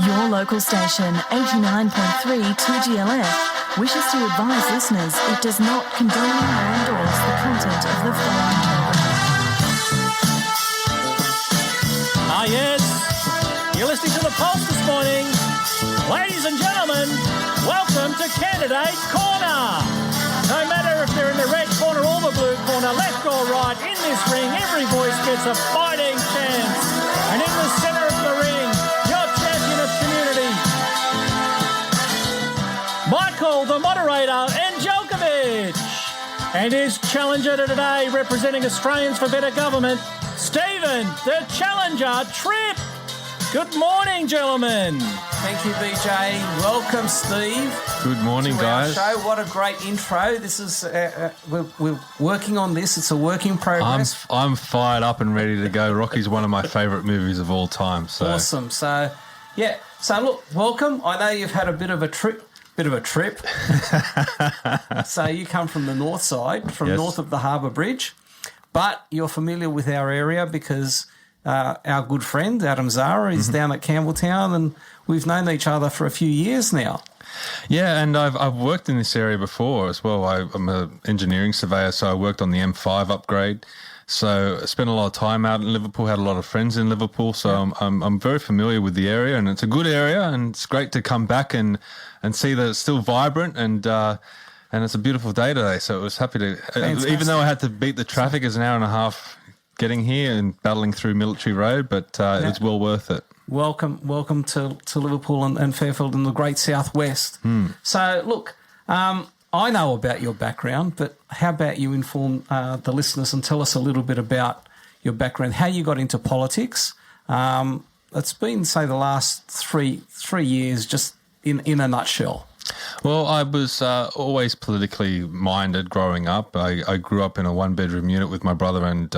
Your local station, 89.3 2GLF, wishes to advise listeners it does not condone or endorse the content of the following program. Ah, yes. You're listening to The Pulse this morning. Ladies and gentlemen, welcome to Candidate Corner. No matter if they're in the red corner or the blue corner, left or right, in this ring, every voice gets a fighting chance. And in the centre of the ring, your champion of community, Michael, the moderator, Andjelkovic. And his challenger today, representing Australians for Better Government, Steven, the challenger, Tripp. Good morning, gentlemen. Thank you, BJ. Welcome, Steve. Good morning, guys. Our show. What a great intro. This is we're working on this. It's a work in progress. I'm fired up and ready to go. Rocky's one of my favourite movies of all time. So. Awesome. So, yeah. So, look, welcome. I know you've had a bit of a trip. So you come from the north side, north of the Harbour Bridge, but you're familiar with our area because our good friend Adam Zara is down at Campbelltown, and we've known each other for a few years now. Yeah, and I've worked in this area before as well. I'm an engineering surveyor, so I worked on the M5 upgrade. So I spent a lot of time out in Liverpool, had a lot of friends in Liverpool, so I'm very familiar with the area, and it's a good area, and it's great to come back and see that it's still vibrant, and it's a beautiful day today. So I was happy to, even though I had to beat the traffic, it's an hour and a half getting here and battling through Military Road, but it was well worth it. Welcome to Liverpool and Fairfield in the Great Southwest. So look, I know about your background, but how about you inform the listeners and tell us a little bit about your background, how you got into politics. It's been, say, the last three years, just in a nutshell. Well, I was always politically minded growing up. I grew up in a one-bedroom unit with my brother and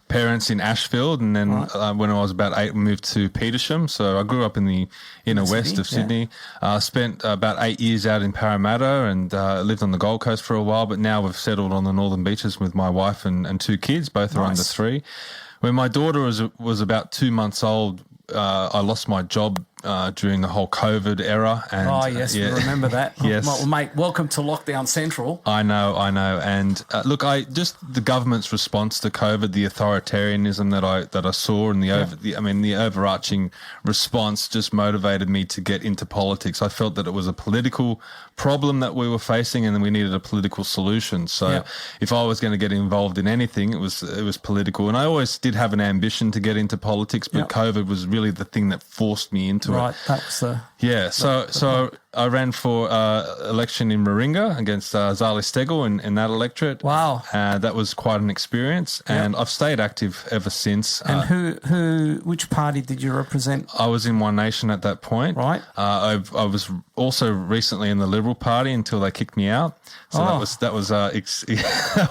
parents in Ashfield, and then when I was about 8, we moved to Petersham. So I grew up in the inner west of Sydney. Spent about 8 years out in Parramatta and lived on the Gold Coast for a while, but now we've settled on the Northern Beaches with my wife and 2 kids, both are under 3. When my daughter was about 2 months old, I lost my job during the whole COVID era. And, we remember that. Yes. Well, mate, welcome to Lockdown Central. I know. And look, the government's response to COVID, the authoritarianism that I saw, and the overarching response just motivated me to get into politics. I felt that it was a political problem that we were facing, and then we needed a political solution. So if I was going to get involved in anything, it was political. And I always did have an ambition to get into politics, but COVID was really the thing that forced me into it. Right, that's So I ran for election in Warringah against Zali Steggall in that electorate. Wow. That was quite an experience, and I've stayed active ever since. And which party did you represent? I was in One Nation at that point. Right. I was also recently in the Liberal Party until they kicked me out. So that was that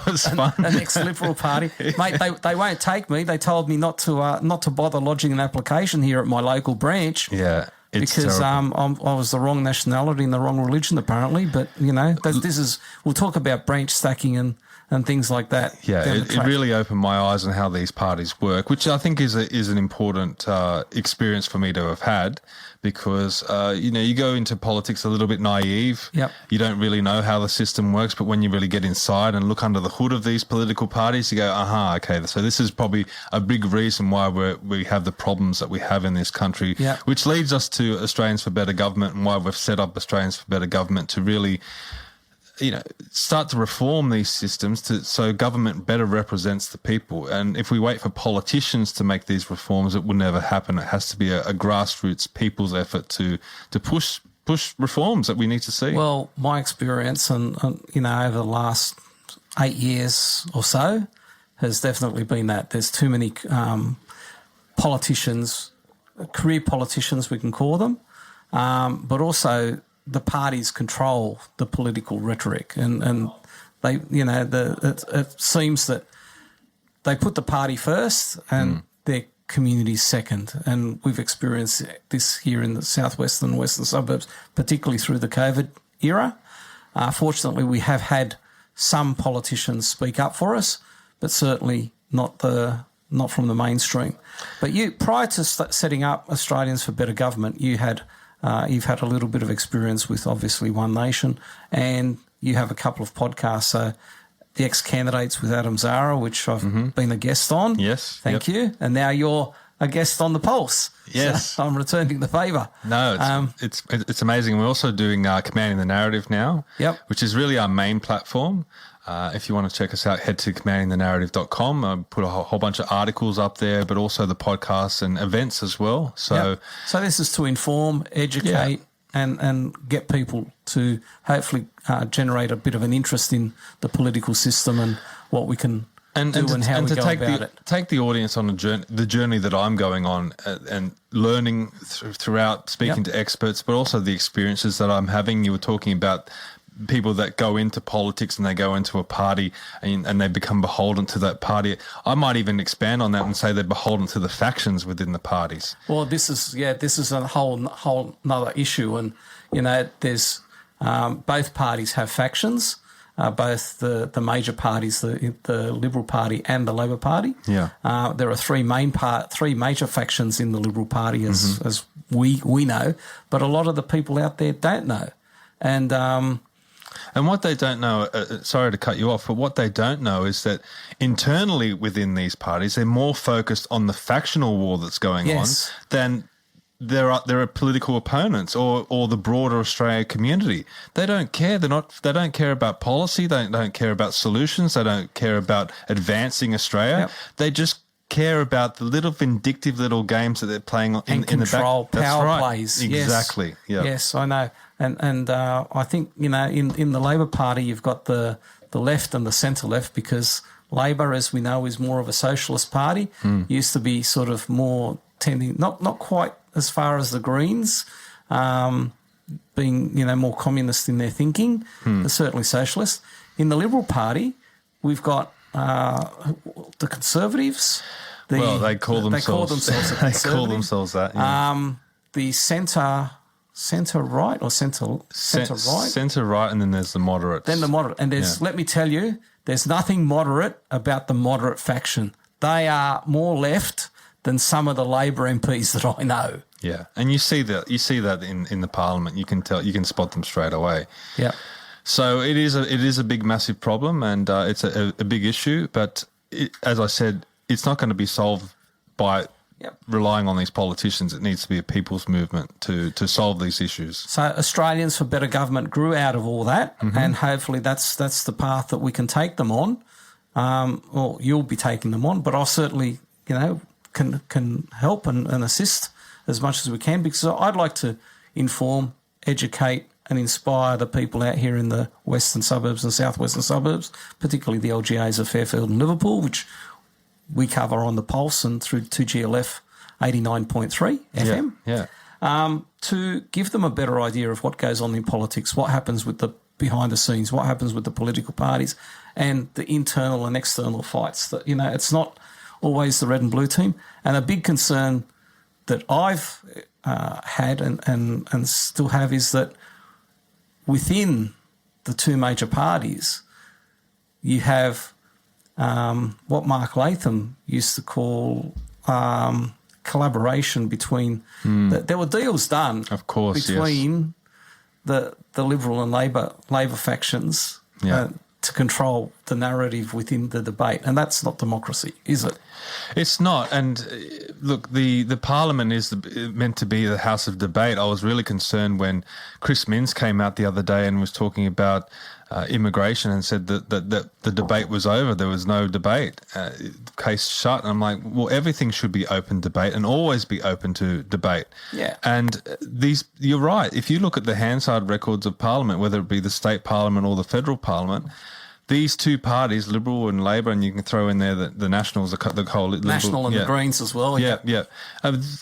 was fun. An ex-Liberal Party, mate. They won't take me. They told me not to bother lodging an application here at my local branch. Yeah. Because I was the wrong nationality and the wrong religion, apparently. But, we'll talk about branch stacking and things like that. Yeah, it really opened my eyes on how these parties work, which I think is an important experience for me to have had, because, you go into politics a little bit naive. Yep. You don't really know how the system works, but when you really get inside and look under the hood of these political parties, you go, okay, so this is probably a big reason why we have the problems that we have in this country, which leads us to Australians for Better Government, and why we've set up Australians for Better Government to really start to reform these systems so government better represents the people. And if we wait for politicians to make these reforms, it will never happen. It has to be a grassroots people's effort to push reforms that we need to see. Well, my experience and over the last 8 years or so has definitely been that there's too many politicians, career politicians we can call them, but also the parties control the political rhetoric, and they, it seems that they put the party first and their communities second, and we've experienced this here in the southwestern and western suburbs, particularly through the COVID era. Fortunately, we have had some politicians speak up for us, but certainly not the not from the mainstream. But you, prior to setting up Australians for Better Government, you've had a little bit of experience with obviously One Nation, and you have a couple of podcasts. So the Ex-Candidates with Adam Zara, which I've been a guest on. Yes. Thank you. And now you're a guest on The Pulse. Yes. So I'm returning the favour. No, it's amazing. We're also doing Commanding the Narrative now, which is really our main platform. If you want to check us out, head to commandingthenarrative.com. I put a whole bunch of articles up there, but also the podcasts and events as well. So this is to inform, educate, and get people to hopefully generate a bit of an interest in the political system and what we can do and how we go about it. Take the audience on the journey that I'm going on and learning throughout, speaking to experts, but also the experiences that I'm having. You were talking about people that go into politics and they go into a party and they become beholden to that party. I might even expand on that and say they're beholden to the factions within the parties. Well, this is a whole another issue, and there's both parties have factions. Both the major parties, the Liberal Party and the Labor Party. Yeah, there are three major factions in the Liberal Party, as we know, but a lot of the people out there don't know, and what they don't know, sorry to cut you off, but what they don't know is that internally within these parties, they're more focused on the factional war that's going on than there are political opponents or the broader Australia community. They don't care. They don't care about policy. They don't care about solutions. They don't care about advancing Australia. Yep. They just care about the little vindictive little games that they're playing in control, the back. Power That's right. plays. Exactly. Yes. Yeah. Yes, I know. And I think in the Labor Party you've got the left and the centre left, because Labor, as we know, is more of a socialist party. Used to be sort of more tending not quite as far as the Greens, being more communist in their thinking, but certainly socialist. In the Liberal Party, we've got the Conservatives. They call themselves that. Yeah. The centre right or centre right. Centre right, and then there's the moderates. And there's let me tell you, there's nothing moderate about the moderate faction. They are more left than some of the Labor MPs that I know. Yeah, and you see that in the Parliament. You can spot them straight away. Yeah. So it is a big, massive problem, and it's a big issue. But as I said, it's not going to be solved by relying on these politicians. It needs to be a people's movement to solve these issues. So Australians for Better Government grew out of all that, and hopefully that's the path that we can take them on. Or you'll be taking them on, but I'll certainly can help and assist as much as we can, because I'd like to inform, educate and inspire the people out here in the western suburbs and southwestern suburbs, particularly the LGAs of Fairfield and Liverpool, which we cover on the Pulse and through 2GLF 89.3 FM, to give them a better idea of what goes on in politics, what happens with the behind the scenes, what happens with the political parties and the internal and external fights. That it's not always the red and blue team. And a big concern that I've had and still have is that within the two major parties, you have what Mark Latham used to call collaboration between. There were deals done, of course, between the Liberal and Labor factions to control the narrative within the debate, and that's not democracy, is it? It's not. And look, the Parliament is meant to be the house of debate. I was really concerned when Chris Minns came out the other day and was talking about immigration and said that the debate was over. There was no debate. Case shut. And I'm like, well, everything should be open debate and always be open to debate. Yeah. And you're right. If you look at the Hansard records of Parliament, whether it be the state Parliament or the federal Parliament, these two parties, Liberal and Labor, and you can throw in there the Nationals, the whole National and the Greens as well. Yeah.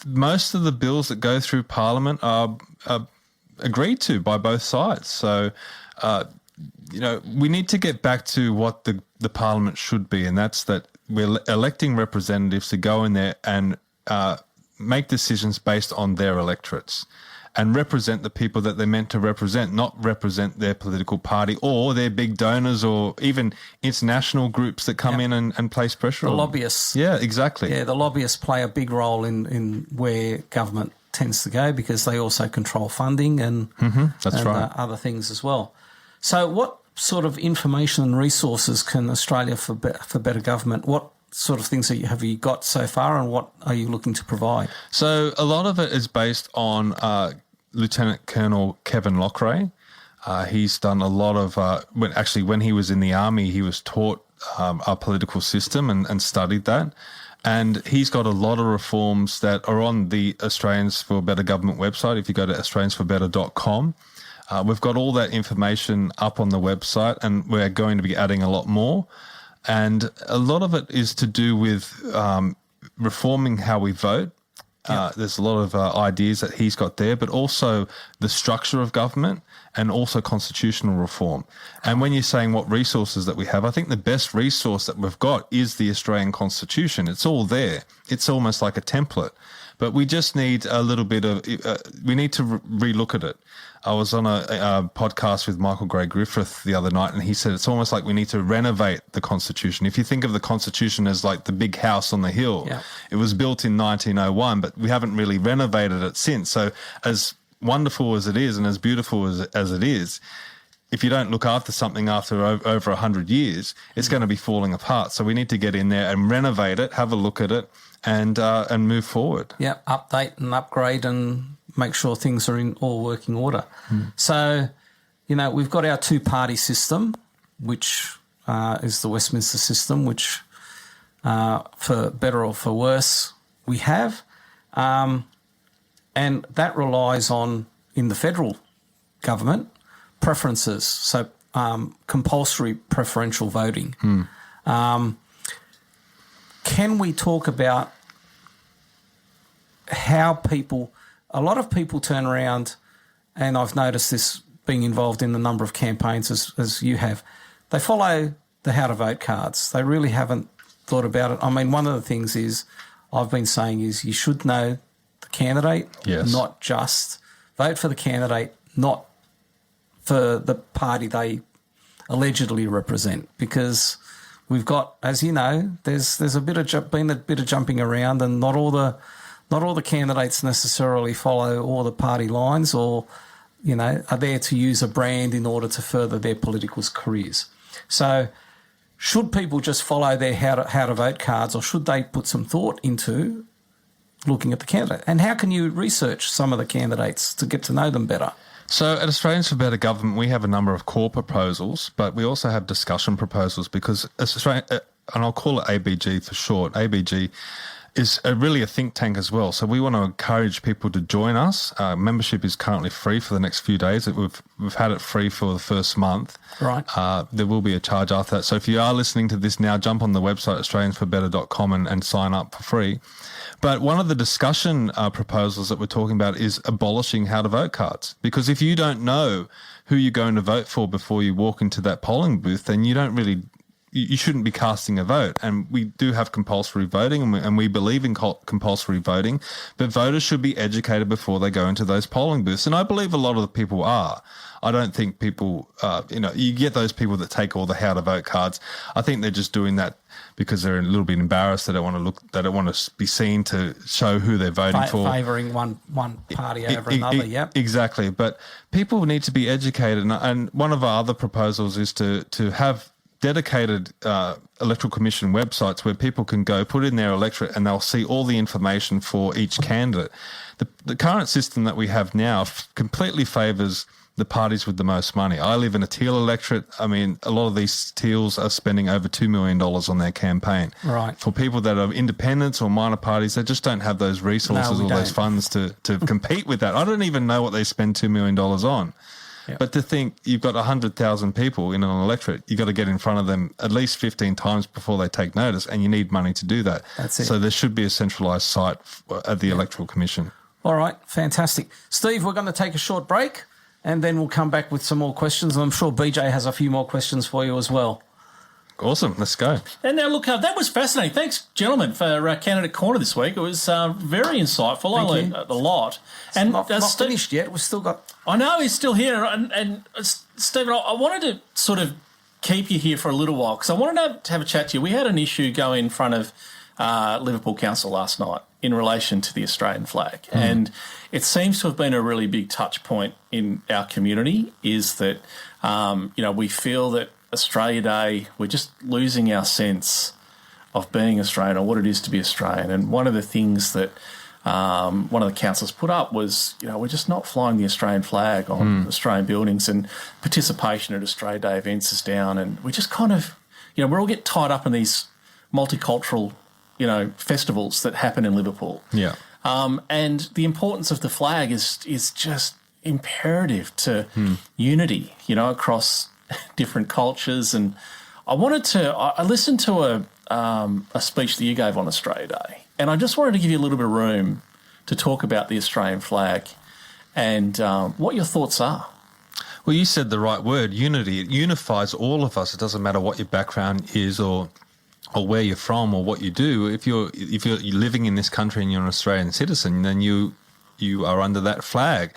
Most of the bills that go through Parliament are agreed to by both sides. So, we need to get back to what the Parliament should be, and that's that we're electing representatives to go in there and make decisions based on their electorates. and represent the people that they're meant to represent, not represent their political party or their big donors or even international groups that come in and place pressure on them. Lobbyists. Yeah, exactly. Yeah, the lobbyists play a big role in where government tends to go because they also control funding and, other things as well. So what sort of information and resources can Australia for Better Government, what sort of things have you got so far and what are you looking to provide? So a lot of it is based on Lieutenant Colonel Kevin Lockray. He's done a lot of, when he was in the army, he was taught our political system and studied that. And he's got a lot of reforms that are on the Australians for Better Government website. If you go to australiansforbetter.com, we've got all that information up on the website and we're going to be adding a lot more. And a lot of it is to do with reforming how we vote. There's a lot of ideas that he's got there, but also the structure of government and also constitutional reform. And when you're saying what resources that we have, I think the best resource that we've got is the Australian Constitution. It's all there. It's almost like a template. But we just need a little bit of, we need to relook at it. I was on a podcast with Michael Gregory the other night, and he said it's almost like we need to renovate the Constitution. If you think of the Constitution as like the big house on the hill, it was built in 1901, but we haven't really renovated it since. So as wonderful as it is and as beautiful as it is, if you don't look after something after over 100 years, it's going to be falling apart. So we need to get in there and renovate it, have a look at it, and move forward. Yeah, update and upgrade and make sure things are in all working order. So, we've got our two-party system, which is the Westminster system, which for better or for worse we have. And that relies on, in the federal government, preferences, so compulsory preferential voting. Can we talk about how a lot of people turn around, and I've noticed this being involved in a number of campaigns as you have, they follow the how to vote cards. They really haven't thought about it. I mean, one of the things I've been saying is you should know the candidate, not just vote for the candidate, not for the party they allegedly represent, because we've got, as you know, there's been a bit of jumping around, and not all the candidates necessarily follow all the party lines, or are there to use a brand in order to further their political careers. So, should people just follow their how to vote cards, or should they put some thought into looking at the candidate? And how can you research some of the candidates to get to know them better? So at Australians for Better Government, we have a number of core proposals, but we also have discussion proposals because and I'll call it ABG for short. ABG is really a think tank as well. So we want to encourage people to join us. Membership is currently free for the next few days. We've had it free for the first month. Right. There will be a charge after that. So if you are listening to this now, jump on the website, australiansforbetter.com and sign up for free. But one of the discussion proposals that we're talking about is abolishing how to vote cards. Because if you don't know who you're going to vote for before you walk into that polling booth, then you shouldn't be casting a vote. And we do have compulsory voting, and we believe in compulsory voting, but voters should be educated before they go into those polling booths. And I believe a lot of the people are. I don't think people, you get those people that take all the how to vote cards. I think they're just doing that because they're a little bit embarrassed. They don't want to be seen to show who they're voting for. Favouring one party over another, yep. Exactly. But people need to be educated. And one of our other proposals is to have dedicated electoral commission websites where people can go put in their electorate and they'll see all the information for each candidate. The current system that we have now completely favours the parties with the most money. I live in a teal electorate. I mean, a lot of these teals are spending over $2 million on their campaign. Right. For people that are independents or minor parties, they just don't have those resources or those funds to compete with that. I don't even know what they spend $2 million on. Yep. But to think you've got 100,000 people in an electorate, you've got to get in front of them at least 15 times before they take notice, and you need money to do that. That's it. So there should be a centralised site at the Electoral Commission. All right, fantastic. Steve, we're going to take a short break, and then we'll come back with some more questions. And I'm sure BJ has a few more questions for you as well. Awesome. Let's go. And now, look, that was fascinating. Thanks, gentlemen, for Candidate Corner this week. It was very insightful. I learned a lot. And not finished yet. We've still got... I know he's still here. And Stephen, I wanted to sort of keep you here for a little while because I wanted to have a chat to you. We had an issue go in front of Liverpool Council last night in relation to the Australian flag. And it seems to have been a really big touch point in our community is that, we feel that Australia Day, we're just losing our sense of being Australian or what it is to be Australian. And one of the things that one of the councillors put up was, we're just not flying the Australian flag on Australian buildings and participation at Australia Day events is down. And we just kind of, we're all get tied up in these multicultural, festivals that happen in Liverpool. Yeah. And the importance of the flag is just imperative to unity, across different cultures. And I listened to a speech that you gave on Australia Day, and I just wanted to give you a little bit of room to talk about the Australian flag and what your thoughts are. Well, you said the right word, unity. It unifies all of us. It doesn't matter what your background is or where you're from or what you do. If you're living in this country and you're an Australian citizen, then you are under that flag.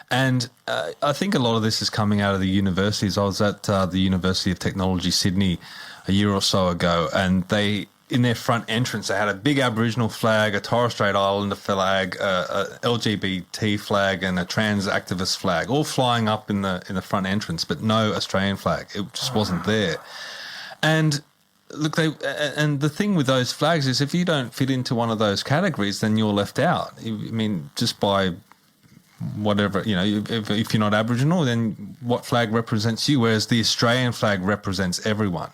And I think a lot of this is coming out of the universities. I was at the University of Technology, Sydney, a year or so ago, and they, in their front entrance, they had a big Aboriginal flag, a Torres Strait Islander flag, a LGBT flag, and a trans activist flag, all flying up in the front entrance, but no Australian flag. It just wasn't there. And look, and the thing with those flags is if you don't fit into one of those categories, then you're left out. I mean, just by whatever, if you're not Aboriginal, then what flag represents you? Whereas the Australian flag represents everyone.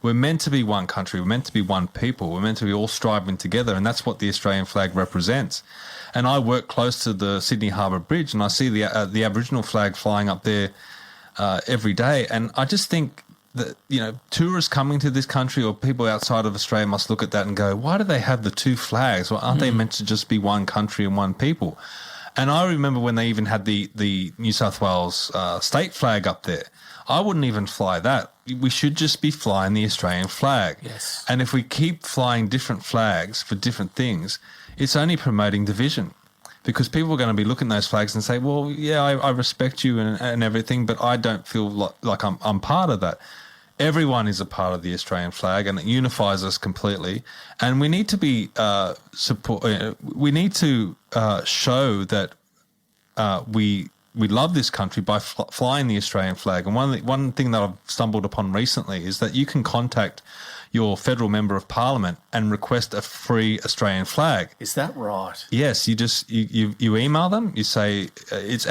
We're meant to be one country. We're meant to be one people. We're meant to be all striving together, and that's what the Australian flag represents. And I work close to the Sydney Harbour Bridge, and I see the Aboriginal flag flying up there every day. And I just think that, tourists coming to this country or people outside of Australia must look at that and go, why do they have the two flags? Well, aren't they meant to just be one country and one people? And I remember when they even had the New South Wales state flag up there. I wouldn't even fly that. We should just be flying the Australian flag. Yes. And if we keep flying different flags for different things, it's only promoting division. Because people are going to be looking at those flags and say, well, yeah, I respect you and everything, but I don't feel like I'm part of that. Everyone is a part of the Australian flag, and it unifies us completely. And we need to be we need to show that we love this country by flying the Australian flag. And one thing that I've stumbled upon recently is that you can contact your federal member of parliament and request a free Australian flag. Is that right? Yes, you email them. You say it's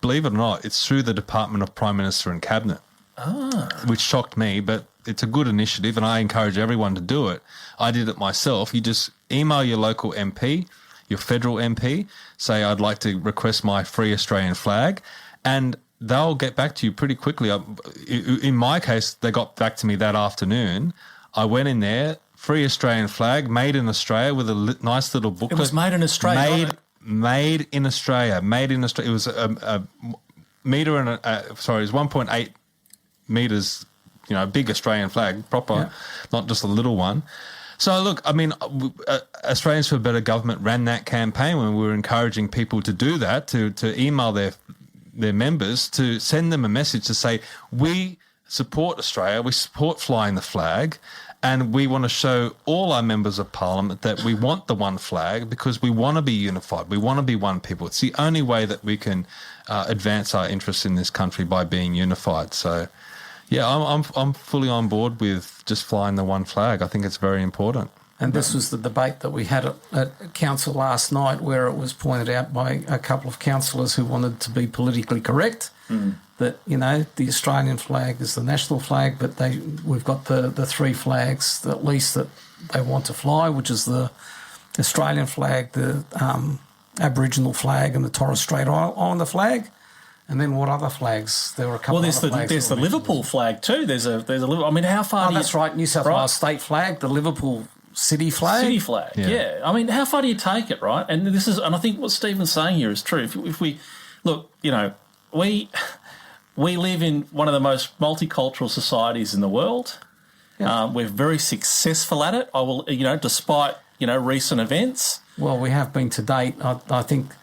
believe it or not, it's through the Department of Prime Minister and Cabinet. Which shocked me, but it's a good initiative and I encourage everyone to do it. I did it myself. You just email your local MP, your federal MP, say I'd like to request my free Australian flag, and they'll get back to you pretty quickly. In my case, they got back to me that afternoon. I went in there, free Australian flag, made in Australia with a nice little booklet. It was made in Australia. Made in Australia. Made in Australia. It was a metre and it was 1.8 metres, a big Australian flag, proper, not just a little one. So, look, I mean, Australians for a Better Government ran that campaign when we were encouraging people to do that, to email their members, to send them a message to say, we support Australia, we support flying the flag, and we want to show all our members of parliament that we want the one flag because we want to be unified. We want to be one people. It's the only way that we can advance our interests in this country by being unified. So, yeah, I'm fully on board with just flying the one flag. I think it's very important. And this was the debate that we had at council last night, where it was pointed out by a couple of councillors who wanted to be politically correct that, the Australian flag is the national flag, but we've got the three flags at least that they want to fly, which is the Australian flag, the Aboriginal flag, and the Torres Strait Islander flag. And then what other flags? There were a couple. Well, there's the Liverpool flag too. There's a Liverpool. I mean, how far? That's right. New South Wales state flag, the Liverpool city flag. City flag. Yeah. I mean, how far do you take it, right? And I think what Stephen's saying here is true. If we look, we live in one of the most multicultural societies in the world. We're very successful at it. I will, despite, recent events. Well, we have been to date, I think.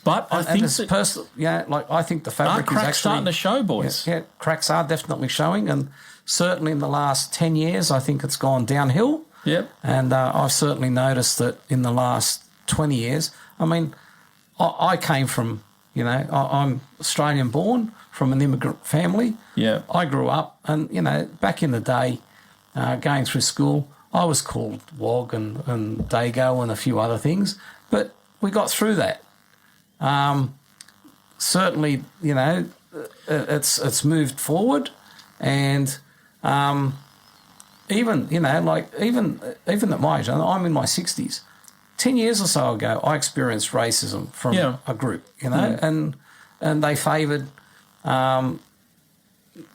But I think I think the fabric is actually starting to show, boys. Yeah, cracks are definitely showing, and certainly in the last 10 years, I think it's gone downhill. Yep. And I've certainly noticed that in the last 20 years. I mean, I came from, I'm Australian born from an immigrant family. Yeah. I grew up, and back in the day, going through school, I was called Wog and Dago and a few other things, but we got through that. Certainly, it's moved forward, and even at my age, I'm in my 60s. 10 years or so ago, I experienced racism from a group, and they favoured.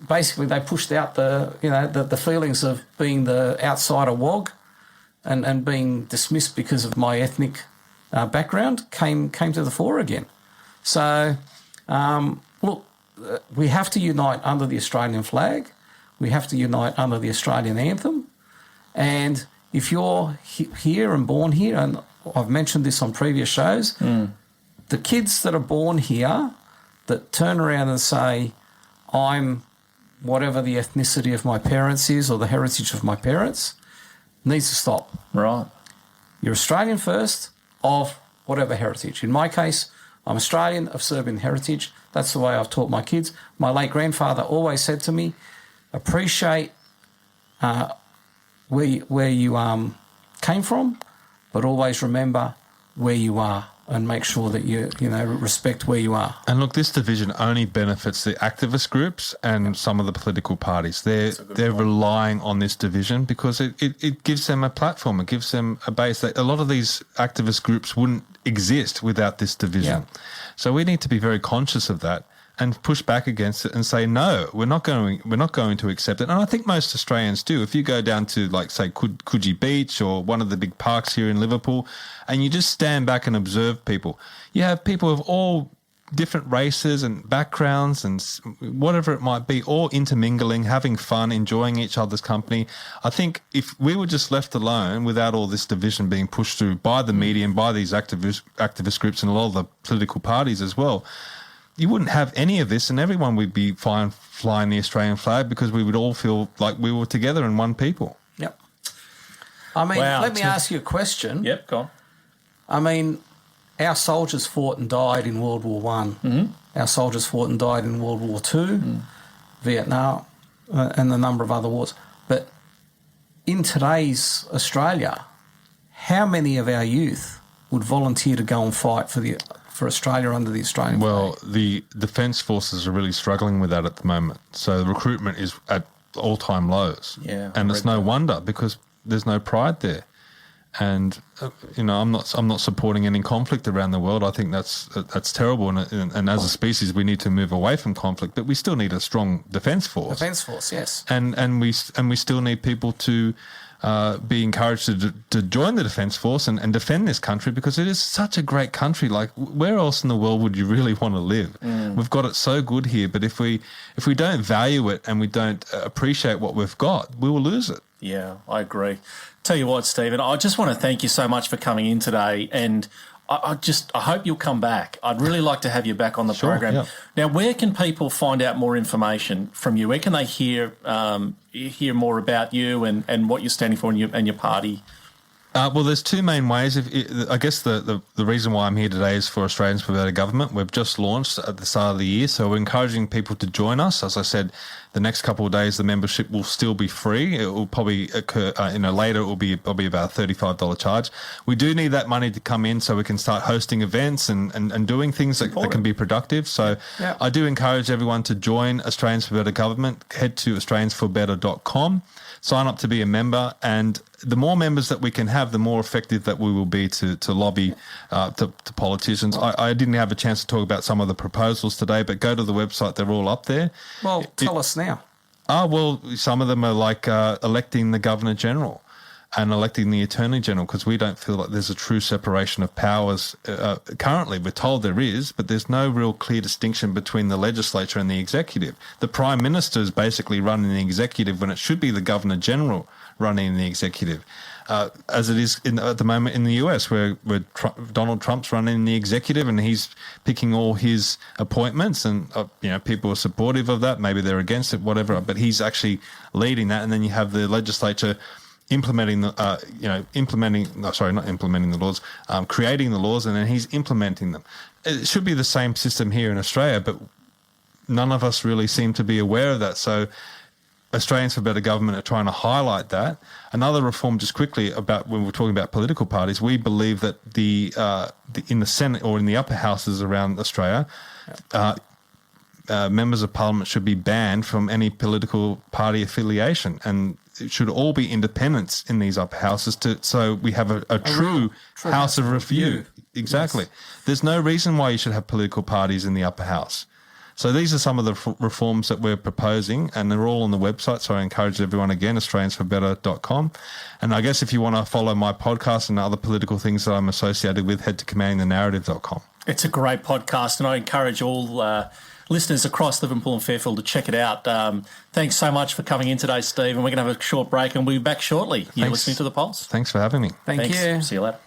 Basically, they pushed out the feelings of being the outsider Wog, and being dismissed because of my ethnic background came to the fore again. So, look, we have to unite under the Australian flag. We have to unite under the Australian anthem. And if you're here and born here, and I've mentioned this on previous shows, the kids that are born here that turn around and say, I'm whatever the ethnicity of my parents is or the heritage of my parents, needs to stop. Right. You're Australian first, of whatever heritage. In my case, I'm Australian of Serbian heritage. That's the way I've taught my kids. My late grandfather always said to me, appreciate where you came from, but always remember where you are and make sure that you respect where you are. And look, this division only benefits the activist groups and some of the political parties. They're relying on this division because it gives them a platform. It gives them a base. A lot of these activist groups wouldn't exist without this division. Yeah. So we need to be very conscious of that and push back against it and say, no, we're not going to accept it. And I think most Australians do. If you go down to, like, say, Coogee Beach or one of the big parks here in Liverpool, and you just stand back and observe people, you have people of all different races and backgrounds and whatever it might be, all intermingling, having fun, enjoying each other's company. I think if we were just left alone without all this division being pushed through by the media and by these activist groups and a lot of the political parties as well, you wouldn't have any of this, and everyone would be fine flying the Australian flag because we would all feel like we were together in one people. Yep. I mean, let me ask you a question. Yep, go on. I mean, our soldiers fought and died in World War One. Mm-hmm. Our soldiers fought and died in World War Two, Vietnam, and a number of other wars. But in today's Australia, how many of our youth would volunteer to go and fight for Australia under the Australian flag? Well, the Defence Forces are really struggling with that at the moment. So recruitment is at all-time lows. Yeah, and it's no wonder because there's no pride there. And I'm not supporting any conflict around the world. I think that's terrible. And as a species, we need to move away from conflict. But we still need a strong defence force. Defence force, yes. And we still need people to be encouraged to join the Defence Force and defend this country because it is such a great country. Like, where else in the world would you really want to live? We've got it so good here, but if we don't value it and we don't appreciate what we've got, we will lose it. Yeah, I agree. Tell you what, Stephen, I just want to thank you so much for coming in today, and I hope you'll come back. I'd really like to have you back on the program. Yeah. Now, where can people find out more information from you? Where can they hear more about you and what you're standing for and your party? Well, there's two main ways. I guess the reason why I'm here today is for Australians for Better Government. We've just launched at the start of the year, so we're encouraging people to join us. As I said, the next couple of days, the membership will still be free. It will probably occur, later it will be probably about a $35 charge. We do need that money to come in so we can start hosting events and doing things that can be productive. So I do encourage everyone to join Australians for Better Government. Head to australiansforbetter.com. Sign up to be a member, and the more members that we can have, the more effective that we will be to lobby to politicians. I didn't have a chance to talk about some of the proposals today, but go to the website; they're all up there. Well, tell us now. Well, some of them are like electing the Governor General. and electing the Attorney General, because we don't feel like there's a true separation of powers. Currently, we're told there is, but there's no real clear distinction between the legislature and the executive. The Prime Minister is basically running the executive when it should be the Governor General running the executive. As it is at the moment in the US, where Donald Trump's running the executive and he's picking all his appointments, and people are supportive of that. Maybe they're against it, whatever. But he's actually leading that, and then you have the legislature creating the laws, and then he's implementing them. It should be the same system here in Australia, but none of us really seem to be aware of that. So Australians for Better Government are trying to highlight that. Another reform, just quickly, about when we're talking about political parties, we believe that in the Senate or in the upper houses around Australia, members of Parliament should be banned from any political party affiliation, and it should all be independents in these upper houses so we have a true house of review. Exactly. Yes. There's no reason why you should have political parties in the upper house. So these are some of the reforms that we're proposing, and they're all on the website. So I encourage everyone, again, australiansforbetter.com. And I guess if you want to follow my podcast and other political things that I'm associated with, head to commandingthenarrative.com. It's a great podcast, and I encourage all listeners across Liverpool and Fairfield to check it out. Thanks so much for coming in today, Steve, and we're going to have a short break and we'll be back shortly. You're listening to The Pulse. Thanks for having me. Thanks. See you later.